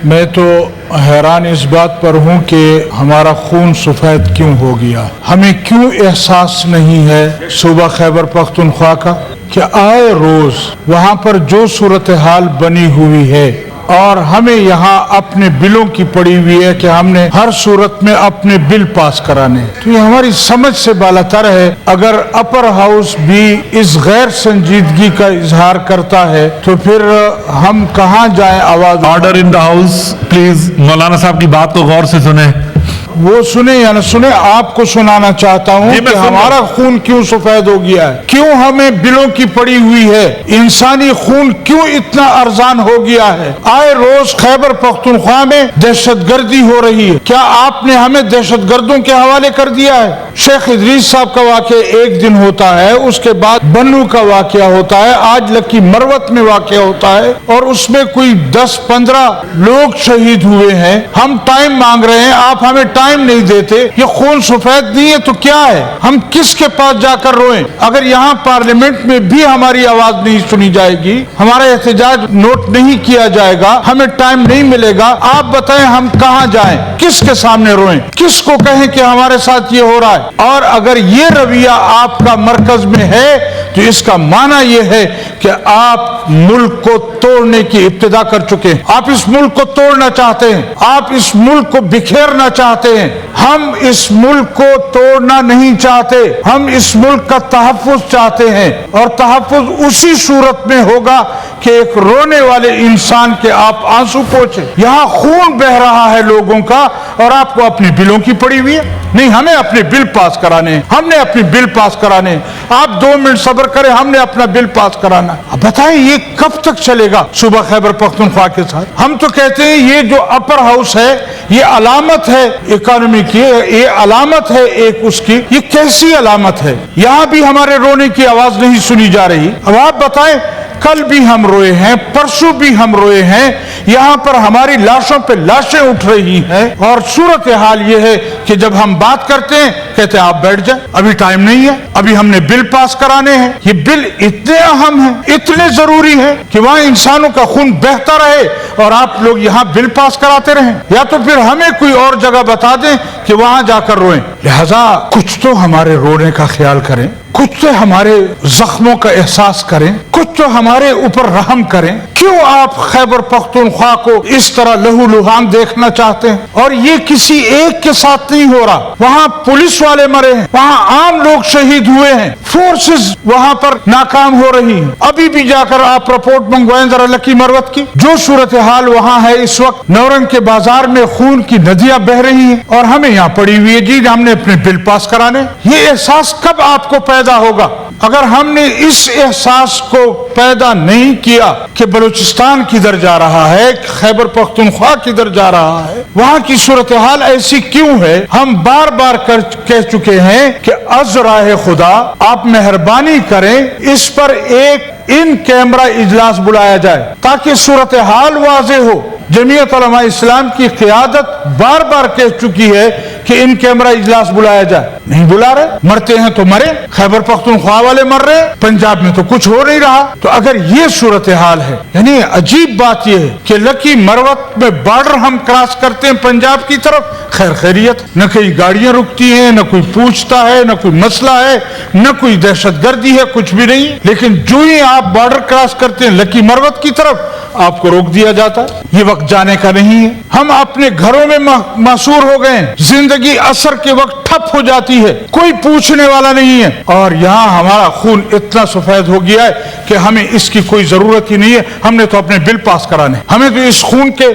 میں تو حیران اس بات پر ہوں کہ ہمارا خون سفید کیوں ہو گیا. ہمیں کیوں احساس نہیں ہے صوبہ خیبر پختونخوا کا کہ آئے روز وہاں پر جو صورتحال بنی ہوئی ہے اور ہمیں یہاں اپنے بلوں کی پڑی ہوئی ہے کہ ہم نے ہر صورت میں اپنے بل پاس کرانے، تو یہ ہماری سمجھ سے بالاتر ہے. اگر اپر ہاؤس بھی اس غیر سنجیدگی کا اظہار کرتا ہے تو پھر ہم کہاں جائیں آواز. Order in the house please. مولانا صاحب کی بات کو غور سے سنیں. وہ سنیں یا نہ سنیں، آپ کو سنانا چاہتا ہوں کہ ہمارا خون کیوں سفید ہو گیا ہے، کیوں ہمیں بلوں کی پڑی ہوئی ہے، انسانی خون کیوں اتنا ارزان ہو گیا ہے. آئے روز خیبر پختونخوا میں دہشت گردی ہو رہی ہے. کیا آپ نے ہمیں دہشت گردوں کے حوالے کر دیا ہے؟ شیخ ادریس صاحب کا واقعہ ایک دن ہوتا ہے، اس کے بعد بنو کا واقعہ ہوتا ہے، آج لکی مروت میں واقعہ ہوتا ہے اور اس میں کوئی 10-15 لوگ شہید ہوئے ہیں. ہم ٹائم مانگ رہے ہیں، آپ ہمیں ٹائم نہیں دیتے. یہ خون سفید نہیں ہے تو کیا ہے؟ ہم کس کے پاس جا کر روئیں؟ اگر یہاں پارلیمنٹ میں بھی ہماری آواز نہیں سنی جائے گی، ہمارا احتجاج نوٹ نہیں کیا جائے گا، ہمیں ٹائم نہیں ملے گا، آپ بتائیں ہم کہاں جائیں، کس کے سامنے روئیں، کس کو کہیں کہ ہمارے ساتھ یہ ہو رہا ہے؟ اور اگر یہ رویہ آپ کا مرکز میں ہے تو اس کا معنی یہ ہے کہ آپ ملک کو توڑنے کی ابتدا کر چکے ہیں. آپ اس ملک کو توڑنا چاہتے ہیں، آپ اس ملک کو بکھیرنا چاہتے ہیں. ہم اس ملک کو توڑنا نہیں چاہتے، ہم اس ملک کا تحفظ چاہتے ہیں، اور تحفظ اسی صورت میں ہوگا کہ ایک رونے والے انسان کے آپ آنسو پوچھیں. یہاں خون بہ رہا ہے لوگوں کا اور آپ کو اپنی بلوں کی پڑی ہوئی ہے. نہیں، ہمیں اپنے بل پاس کرانے ہیں، ہم نے اپنے بل پاس کرانے ہیں. آپ 2 منٹ صبر کریں، ہم نے اپنا بل پاس کرانا. اب بتائیں یہ کب تک چلے گا صوبہ خیبر پختونخوا کے ساتھ؟ ہم تو کہتے ہیں یہ جو اپر ہاؤس ہے یہ علامت ہے اکانومی کی، یہ علامت ہے ایک اس کی. یہ کیسی علامت ہے؟ یہاں بھی ہمارے رونے کی آواز نہیں سنی جا رہی. اب آپ بتائیں، کل بھی ہم روئے ہیں، پرسوں بھی ہم روئے ہیں، یہاں پر ہماری لاشوں پہ لاشیں اٹھ رہی ہیں، اور صورتحال یہ ہے کہ جب ہم بات کرتے ہیں کہتے ہیں آپ بیٹھ جائیں، ابھی ٹائم نہیں ہے، ابھی ہم نے بل پاس کرانے ہیں. یہ بل اتنے اہم ہیں، اتنے ضروری ہیں کہ وہاں انسانوں کا خون بہتا رہے اور آپ لوگ یہاں بل پاس کراتے رہیں، یا تو پھر ہمیں کوئی اور جگہ بتا دیں کہ وہاں جا کر روئیں. لہذا کچھ تو ہمارے رونے کا خیال کریں، کچھ تو ہمارے زخموں کا احساس کریں، کچھ تو ہمارے اوپر رحم کریں. کیوں آپ خیبر پختونخوا کو اس طرح لہو لہان دیکھنا چاہتے ہیں؟ اور یہ کسی ایک کے ساتھ نہیں ہو رہا. وہاں پولیس والے مرے ہیں، وہاں عام لوگ شہید ہوئے ہیں، فورسز وہاں پر ناکام ہو رہی ہیں. ابھی بھی جا کر آپ رپورٹ منگوائیں ذرا لکی مروت کی. جو صورتحال وہاں ہے اس وقت، نورنگ کے بازار میں خون کی ندیاں بہ رہی ہیں اور ہمیں یہاں پڑی ہوئی ہے جی ہم نے اپنے بل پاس کرانے. یہ احساس کب آپ کو پیدا ہوگا؟ اگر ہم نے اس احساس کو پیدا نہیں کیا کہ بلوچستان کدھر جا رہا ہے، خیبر پختونخوا کدھر جا رہا ہے، وہاں کی صورتحال ایسی کیوں ہے. ہم بار بار کہہ چکے ہیں کہ از راہ خدا آپ مہربانی کریں اس پر ایک ان کیمرہ اجلاس بلایا جائے تاکہ صورتحال واضح ہو. جمعیت علماء اسلام کی قیادت بار بار کہہ چکی ہے کہ ان کیمرہ اجلاس بلایا جائے. نہیں بلا رہے، مرتے ہیں تو مرے. خیبر پختونخوا والے مر رہے، پنجاب میں تو کچھ ہو نہیں رہا. تو اگر یہ صورتحال ہے، یعنی عجیب بات یہ ہے کہ لکی مروت میں بارڈر ہم کراس کرتے ہیں پنجاب کی طرف، خیر خیریت، نہ کئی گاڑیاں رکتی ہیں، نہ کوئی پوچھتا ہے، نہ کوئی مسئلہ ہے، نہ کوئی دہشت گردی ہے، کچھ بھی نہیں. لیکن جو ہی آپ بارڈر کراس کرتے ہیں لکی مروت کی طرف، آپ کو روک دیا جاتا ہے. یہ وقت جانے کا نہیں ہے. ہم اپنے گھروں میں محصور ہو گئے ہیں، زندگی عصر کے وقت ٹھپ ہو جاتی ہے، کوئی پوچھنے والا نہیں ہے. اور یہاں ہمارا خون اتنا سفید ہو گیا ہے کہ ہمیں اس کی کوئی ضرورت ہی نہیں ہے. ہم نے تو اپنے بل پاس کرانے، ہمیں تو اس خون کے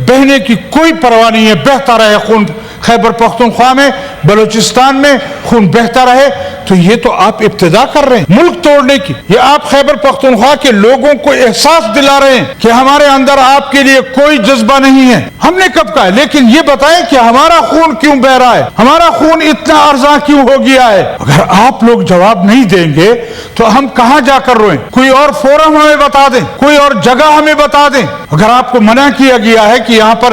بہنے کی کوئی پرواہ نہیں ہے. بہتا رہے خون خیبر پختونخوا میں، بلوچستان میں خون بہتا رہے. تو یہ تو آپ ابتدا کر رہے ہیں ملک توڑنے کی. یہ آپ خیبر پختونخوا کے لوگوں کو احساس دلا رہے ہیں کہ ہمارے اندر آپ کے لیے کوئی جذبہ نہیں ہے. ہم نے کب کہا؟ لیکن یہ بتائیں کہ ہمارا خون کیوں بہ رہا ہے، ہمارا خون اتنا ارزاں کیوں ہو گیا ہے؟ اگر آپ لوگ جواب نہیں دیں گے تو ہم کہاں جا کر روئیں؟ کوئی اور فورم ہمیں بتا دیں، کوئی اور جگہ ہمیں بتا دیں. اگر آپ کو منع کیا گیا ہے کہ یہاں پر